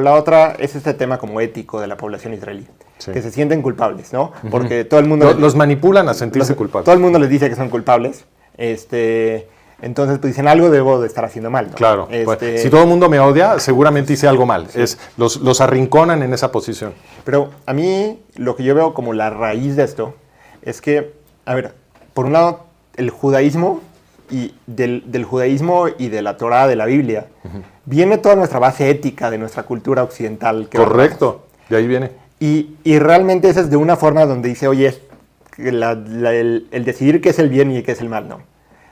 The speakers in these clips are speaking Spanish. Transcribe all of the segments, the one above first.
la otra es este tema como ético de la población israelí, Sí. que se sienten culpables, ¿no? Porque todo el mundo... Los manipulan a sentirse culpables. Todo el mundo les dice que son culpables, entonces pues dicen algo debo de estar haciendo mal, ¿no? Claro, pues, si todo el mundo me odia, seguramente hice algo mal. Sí. Los arrinconan en esa posición. Pero a mí lo que yo veo como la raíz de esto es que, a ver, por un lado, el judaísmo y del judaísmo y de la Torá, de la Biblia, viene toda nuestra base ética de nuestra cultura occidental. Correcto, de ahí viene. Y realmente esa es de una forma donde dice, oye, el decidir qué es el bien y qué es el mal, ¿no?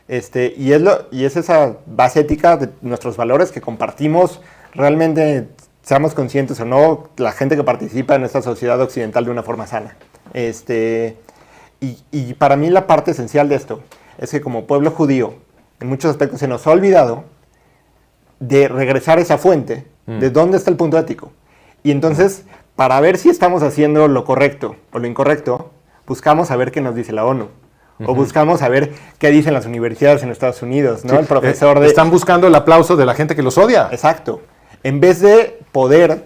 Y es esa base ética de nuestros valores que compartimos, realmente seamos conscientes o no, la gente que participa en esta sociedad occidental de una forma sana. Y para mí la parte esencial de esto es que como pueblo judío, en muchos aspectos se nos ha olvidado de regresar a esa fuente, de dónde está el punto ético. Y entonces, para ver si estamos haciendo lo correcto o lo incorrecto, buscamos saber qué nos dice la ONU. O buscamos saber qué dicen las universidades en Estados Unidos, ¿no? Sí, el profesor están buscando el aplauso de la gente que los odia. Exacto. En vez de poder,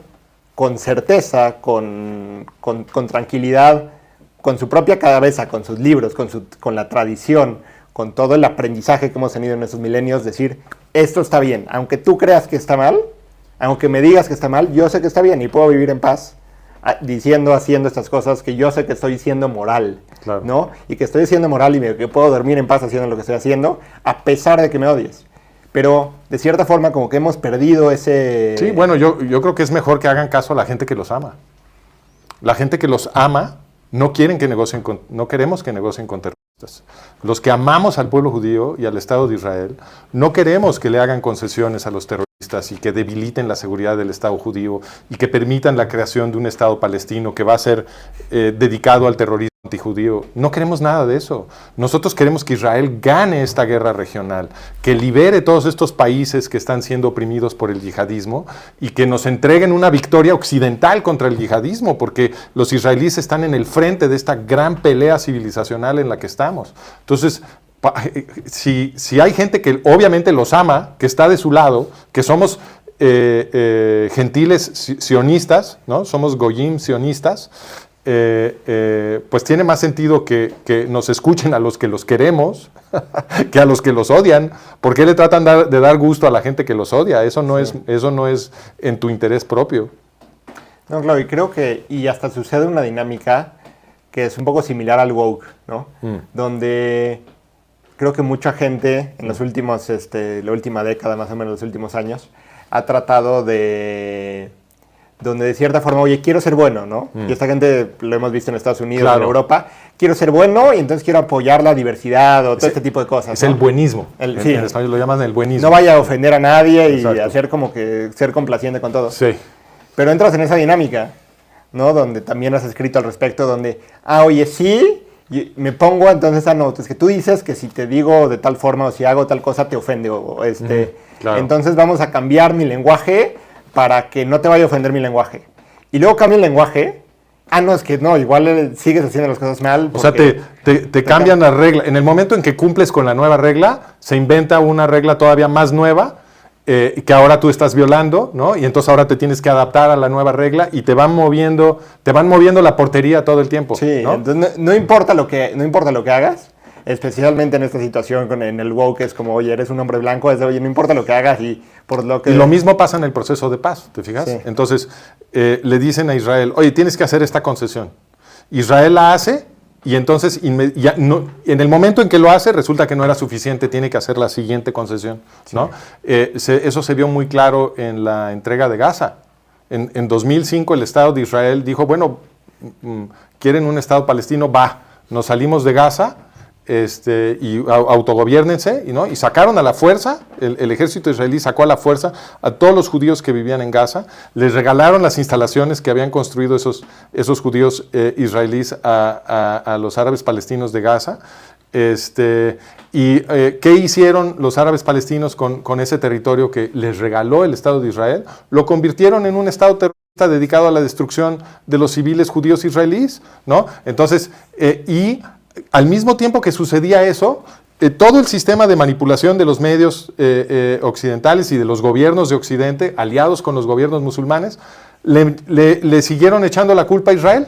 con certeza, con tranquilidad, con su propia cabeza, con sus libros, con la tradición, con todo el aprendizaje que hemos tenido en estos milenios, decir, esto está bien. Aunque tú creas que está mal, aunque me digas que está mal, yo sé que está bien y puedo vivir en paz haciendo estas cosas que yo sé que estoy siendo moral, claro, ¿no? Y que estoy siendo moral y que puedo dormir en paz haciendo lo que estoy haciendo, a pesar de que me odies. Pero, de cierta forma, como que hemos perdido ese... Sí, bueno, yo creo que es mejor que hagan caso a la gente que los ama. La gente que los ama no queremos que negocien con terroristas. Los que amamos al pueblo judío y al Estado de Israel, no queremos que le hagan concesiones a los terroristas y que debiliten la seguridad del Estado judío y que permitan la creación de un Estado palestino que va a ser dedicado al terrorismo antijudío. No queremos nada de eso. Nosotros queremos que Israel gane esta guerra regional, que libere todos estos países que están siendo oprimidos por el yihadismo y que nos entreguen una victoria occidental contra el yihadismo, porque los israelíes están en el frente de esta gran pelea civilizacional en la que estamos. Entonces, si hay gente que obviamente los ama, que está de su lado, que somos gentiles sionistas, ¿no? Somos goyim sionistas, pues tiene más sentido que nos escuchen a los que los queremos que a los que los odian. ¿Por qué le tratan de dar gusto a la gente que los odia? Eso no es en tu interés propio. No, claro, y creo que hasta sucede una dinámica que es un poco similar al woke, ¿no? Donde creo que mucha gente en los últimos, la última década, más o menos los últimos años, ha tratado donde de cierta forma, oye, quiero ser bueno, ¿no? Y esta gente lo hemos visto en Estados Unidos, claro, en Europa, quiero ser bueno y entonces quiero apoyar la diversidad o todo este tipo de cosas. Es, ¿no?, el buenismo. Sí, en español lo llaman el buenismo. No vaya a ofender a nadie y hacer como que ser complaciente con todo. Sí. Pero entras en esa dinámica, ¿no? Donde también has escrito al respecto, donde, oye, sí, y me pongo entonces es que tú dices que si te digo de tal forma o si hago tal cosa te ofende claro. Entonces vamos a cambiar mi lenguaje para que no te vaya a ofender mi lenguaje. Y luego cambio el lenguaje. No, es que no, igual sigues haciendo las cosas mal. O sea, te cambian la regla. En el momento en que cumples con la nueva regla, se inventa una regla todavía más nueva que ahora tú estás violando, ¿no? Y entonces ahora te tienes que adaptar a la nueva regla y te van moviendo la portería todo el tiempo. Sí, ¿no? Entonces no importa lo que hagas, especialmente en esta situación en el woke, es como, oye, eres un hombre blanco, es de, oye, no importa lo que hagas y por lo que... Y lo mismo pasa en el proceso de paz, ¿te fijas? Sí. Entonces, le dicen a Israel, oye, tienes que hacer esta concesión. Israel la hace y entonces, en el momento en que lo hace, resulta que no era suficiente, tiene que hacer la siguiente concesión, ¿no? Sí. Eso se vio muy claro en la entrega de Gaza. En 2005 el Estado de Israel dijo, bueno, quieren un Estado palestino, nos salimos de Gaza, y autogobiérnense, ¿no? Y sacaron a la fuerza, el ejército israelí sacó a la fuerza a todos los judíos que vivían en Gaza, les regalaron las instalaciones que habían construido esos judíos israelíes a los árabes palestinos de Gaza. ¿Qué hicieron los árabes palestinos con ese territorio que les regaló el Estado de Israel? Lo convirtieron en un Estado terrorista dedicado a la destrucción de los civiles judíos israelíes, ¿no? Entonces, al mismo tiempo que sucedía eso, todo el sistema de manipulación de los medios occidentales y de los gobiernos de Occidente, aliados con los gobiernos musulmanes, le siguieron echando la culpa a Israel,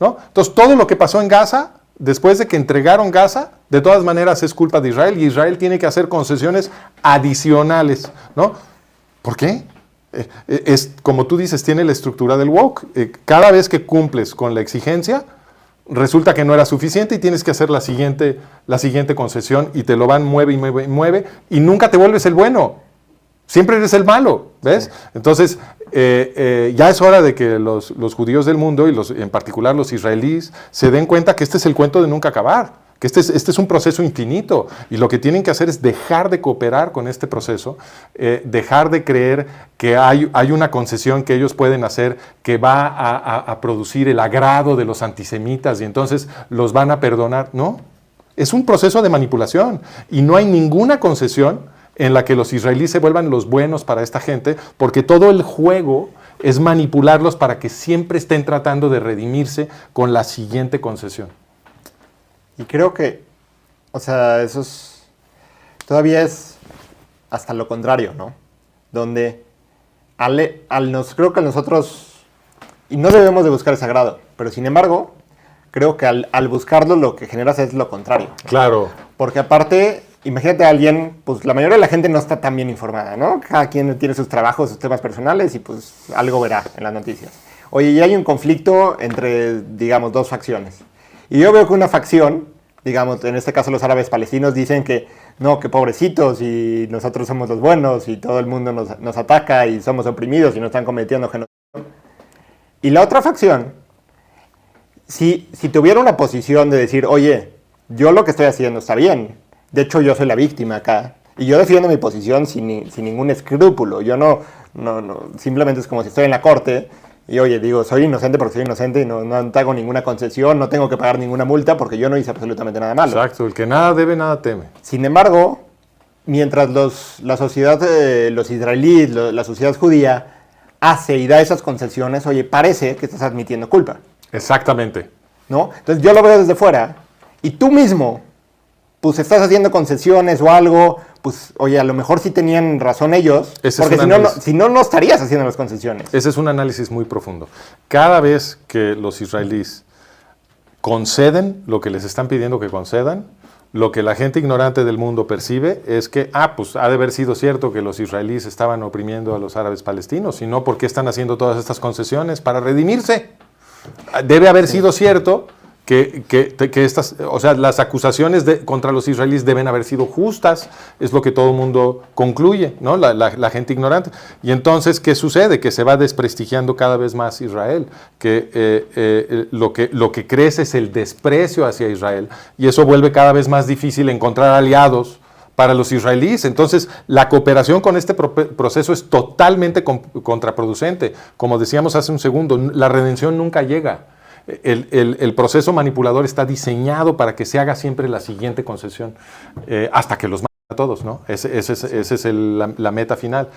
¿no? Entonces, todo lo que pasó en Gaza, después de que entregaron Gaza, de todas maneras es culpa de Israel, y Israel tiene que hacer concesiones adicionales, ¿no? ¿Por qué? Es, como tú dices, tiene la estructura del woke. Cada vez que cumples con la exigencia, resulta que no era suficiente y tienes que hacer la siguiente concesión, y te lo van mueve y mueve y mueve, y nunca te vuelves el bueno. Siempre eres el malo, ¿ves? Sí. Entonces, ya es hora de que los judíos del mundo, y en particular los israelíes, se den cuenta que este es el cuento de nunca acabar, que este es un proceso infinito, y lo que tienen que hacer es dejar de cooperar con este proceso, dejar de creer que hay una concesión que ellos pueden hacer que va a producir el agrado de los antisemitas, y entonces los van a perdonar. No, es un proceso de manipulación, y no hay ninguna concesión en la que los israelíes se vuelvan los buenos para esta gente, porque todo el juego es manipularlos para que siempre estén tratando de redimirse con la siguiente concesión. Y creo que, o sea, todavía es hasta lo contrario, ¿no? Donde creo que nosotros, y no debemos de buscar ese agrado, pero sin embargo, creo que al buscarlo lo que generas es lo contrario. Claro. Porque aparte, imagínate a alguien, pues la mayoría de la gente no está tan bien informada, ¿no? Cada quien tiene sus trabajos, sus temas personales, y pues algo verá en las noticias. Oye, y hay un conflicto entre, digamos, dos facciones. Y yo veo que una facción, digamos, en este caso los árabes palestinos, dicen que no, que pobrecitos, y nosotros somos los buenos, y todo el mundo nos ataca, y somos oprimidos, y nos están cometiendo genocidio. Y la otra facción, si tuviera una posición de decir, oye, yo lo que estoy haciendo está bien, de hecho yo soy la víctima acá, y yo defiendo mi posición sin ningún escrúpulo, yo no, simplemente es como si estoy en la corte, y oye, digo, soy inocente porque soy inocente, y no hago ninguna concesión, no tengo que pagar ninguna multa porque yo no hice absolutamente nada malo. Exacto, el que nada debe, nada teme. Sin embargo, mientras la sociedad, los israelíes, la sociedad judía, hace y da esas concesiones, oye, parece que estás admitiendo culpa. Exactamente. ¿No? Entonces yo lo veo desde fuera, y tú mismo, pues estás haciendo concesiones o algo, pues oye, a lo mejor sí tenían razón ellos, porque si no estarías haciendo las concesiones. Ese es un análisis muy profundo. Cada vez que los israelíes conceden lo que les están pidiendo que concedan, lo que la gente ignorante del mundo percibe es que, pues ha de haber sido cierto que los israelíes estaban oprimiendo a los árabes palestinos, y no porque están haciendo todas estas concesiones para redimirse. Debe haber sido cierto que estas, o sea, las acusaciones contra los israelíes deben haber sido justas, es lo que todo el mundo concluye, ¿no? La gente ignorante. Y entonces, ¿qué sucede? Que se va desprestigiando cada vez más Israel, que lo que crece es el desprecio hacia Israel, y eso vuelve cada vez más difícil encontrar aliados para los israelíes. Entonces, la cooperación con este proceso es totalmente contraproducente. Como decíamos hace un segundo, la redención nunca llega. El proceso manipulador está diseñado para que se haga siempre la siguiente concesión, hasta que los maten a todos, ¿no? Esa es la meta final.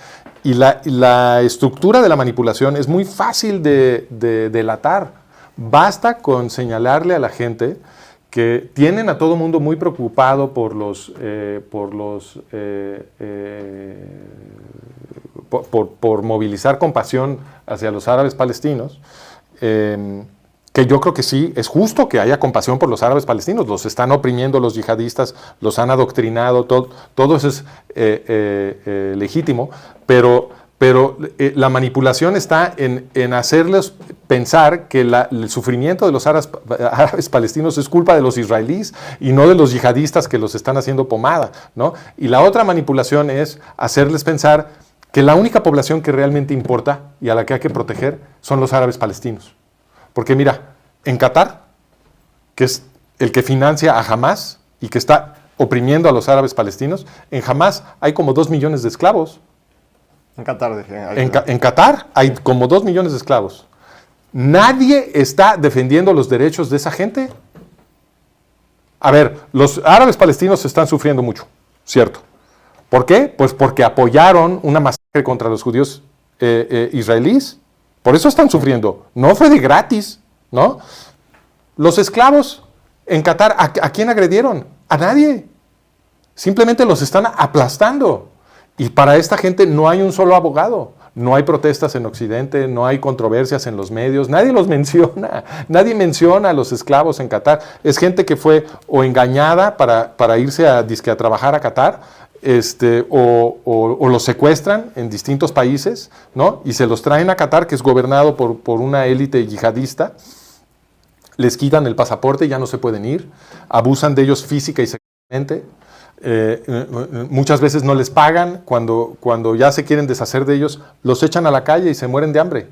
Y la estructura de la manipulación es muy fácil de delatar. Basta con señalarle a la gente que tienen a todo mundo muy preocupado por movilizar compasión hacia los árabes palestinos, que yo creo que sí, es justo que haya compasión por los árabes palestinos, los están oprimiendo los yihadistas, los han adoctrinado, todo eso es legítimo, pero la manipulación está en hacerles pensar que el sufrimiento de los árabes palestinos es culpa de los israelíes y no de los yihadistas que los están haciendo pomada, ¿no? Y la otra manipulación es hacerles pensar que la única población que realmente importa y a la que hay que proteger son los árabes palestinos. Porque mira, en Qatar, que es el que financia a Hamas y que está oprimiendo a los árabes palestinos, en Hamas hay como 2 millones de esclavos. En Qatar, en Qatar hay como 2 millones de esclavos. ¿Nadie está defendiendo los derechos de esa gente? A ver, los árabes palestinos están sufriendo mucho, ¿cierto? ¿Por qué? Pues porque apoyaron una masacre contra los judíos israelíes. Por eso están sufriendo. No fue de gratis, ¿no? Los esclavos en Qatar, ¿a quién agredieron? A nadie. Simplemente los están aplastando. Y para esta gente no hay un solo abogado. No hay protestas en Occidente, no hay controversias en los medios, nadie los menciona. Nadie menciona a los esclavos en Qatar. Es gente que fue o engañada para irse a trabajar a Qatar, o los secuestran en distintos países, ¿no? Y se los traen a Qatar, que es gobernado por una élite yihadista. Les quitan el pasaporte y ya no se pueden ir. Abusan de ellos física y sexualmente. Muchas veces no les pagan. Cuando ya se quieren deshacer de ellos, los echan a la calle y se mueren de hambre.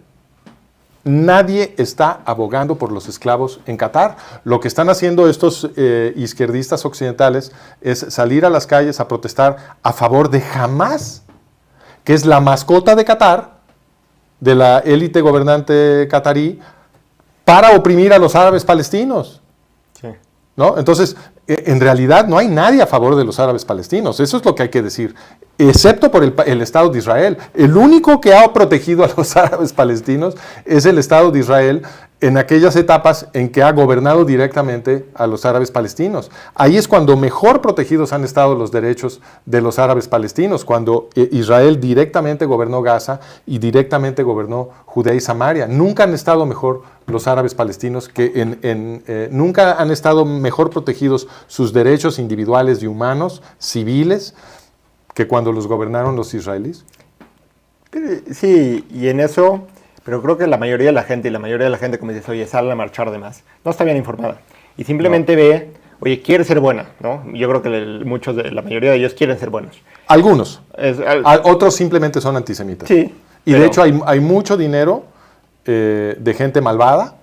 Nadie está abogando por los esclavos en Qatar. Lo que están haciendo estos izquierdistas occidentales es salir a las calles a protestar a favor de Hamás, que es la mascota de Qatar, de la élite gobernante qatarí, para oprimir a los árabes palestinos. Sí. ¿No? Entonces, en realidad no hay nadie a favor de los árabes palestinos. Eso es lo que hay que decir, excepto por el Estado de Israel. El único que ha protegido a los árabes palestinos es el Estado de Israel en aquellas etapas en que ha gobernado directamente a los árabes palestinos. Ahí es cuando mejor protegidos han estado los derechos de los árabes palestinos, cuando Israel directamente gobernó Gaza y directamente gobernó Judea y Samaria. Nunca han estado mejor los árabes palestinos, nunca han estado mejor protegidos sus derechos individuales y humanos, civiles, que cuando los gobernaron los israelíes. Sí, y en eso, pero creo que la mayoría de la gente, como dices, oye, sale a marchar de más, no está bien informada. Y simplemente ve, oye, quiere ser buena, ¿no? Yo creo que la mayoría de ellos quieren ser buenos. Algunos. Otros simplemente son antisemitas. Sí. Y de hecho hay mucho dinero de gente malvada,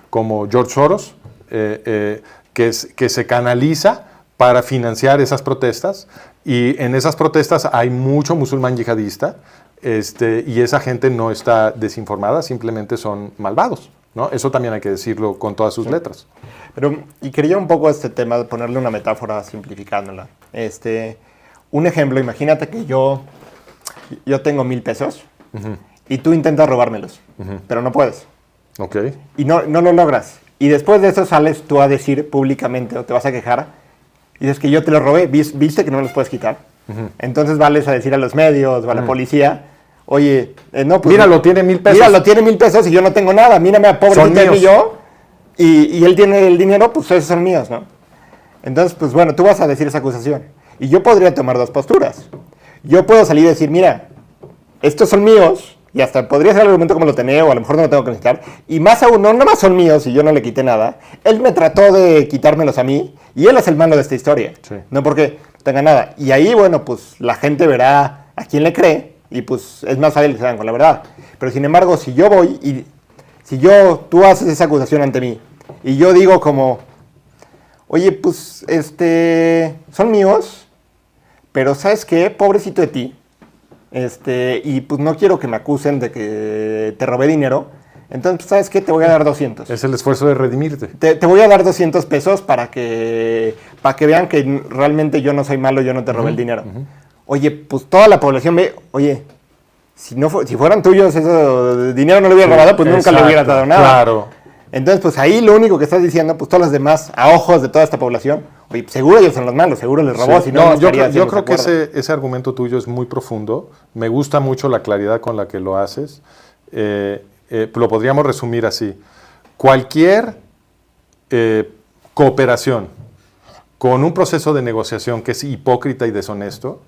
como George Soros, que se canaliza para financiar esas protestas, y en esas protestas hay mucho musulmán yihadista, y esa gente no está desinformada, simplemente son malvados, ¿no? Eso también hay que decirlo con todas sus letras. Y quería un poco este tema, ponerle una metáfora simplificándola. Un ejemplo, imagínate que yo tengo 1,000 pesos, y tú intentas robármelos, pero no puedes. Ok. Y no lo logras. Y después de eso sales tú a decir públicamente, o te vas a quejar, y dices que yo te los robé, viste que no me los puedes quitar. Entonces vales a decir a los medios o a la policía, oye, no, pues... Míralo, tiene 1,000 pesos. Míralo, tiene 1,000 pesos y yo no tengo nada. Mírame a pobrecito y yo, y él tiene el dinero, pues esos son míos, ¿no? Entonces, pues bueno, tú vas a decir esa acusación. Y yo podría tomar dos posturas. Yo puedo salir y decir, mira, estos son míos, y hasta podría ser el argumento como lo tenía, o a lo mejor no lo tengo que necesitar. Y más aún, no más son míos y yo no le quité nada. Él me trató de quitármelos a mí, y él es el malo de esta historia. Sí. No porque tenga nada. Y ahí, bueno, pues la gente verá a quién le cree, y pues es más fácil que se hagan con la verdad. Pero sin embargo, si yo voy y tú haces esa acusación ante mí, y yo digo como, oye, pues, son míos, pero ¿sabes qué? Pobrecito de ti. Y pues no quiero que me acusen de que te robé dinero. Entonces, pues, ¿sabes qué? Te voy a dar 200. Es el esfuerzo de redimirte. Te voy a dar 200 pesos para que vean que realmente yo no soy malo, yo no te robé el dinero. Oye, pues toda la población ve, oye, si fueran tuyos, ese dinero no lo hubiera robado, pues nunca le hubiera dado nada. Claro. Entonces, pues ahí lo único que estás diciendo, pues todos los demás, a ojos de toda esta población, oye, seguro ellos son los malos, seguro les robó, Sí. si no, yo creo que ese argumento tuyo es muy profundo. Me gusta mucho la claridad con la que lo haces. Lo podríamos resumir así. Cualquier cooperación con un proceso de negociación que es hipócrita y deshonesto,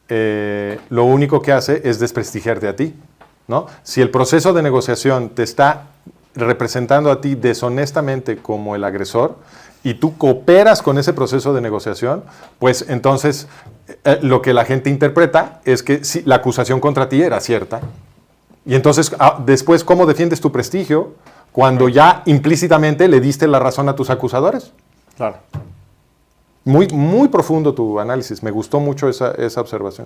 lo único que hace es desprestigiarte a ti, ¿no? Si el proceso de negociación te está representando a ti deshonestamente como el agresor y tú cooperas con ese proceso de negociación, pues entonces lo que la gente interpreta es que sí, la acusación contra ti era cierta. Y entonces después, ¿cómo defiendes tu prestigio cuando ya implícitamente le diste la razón a tus acusadores? Claro. Muy, muy profundo tu análisis. Me gustó mucho esa observación.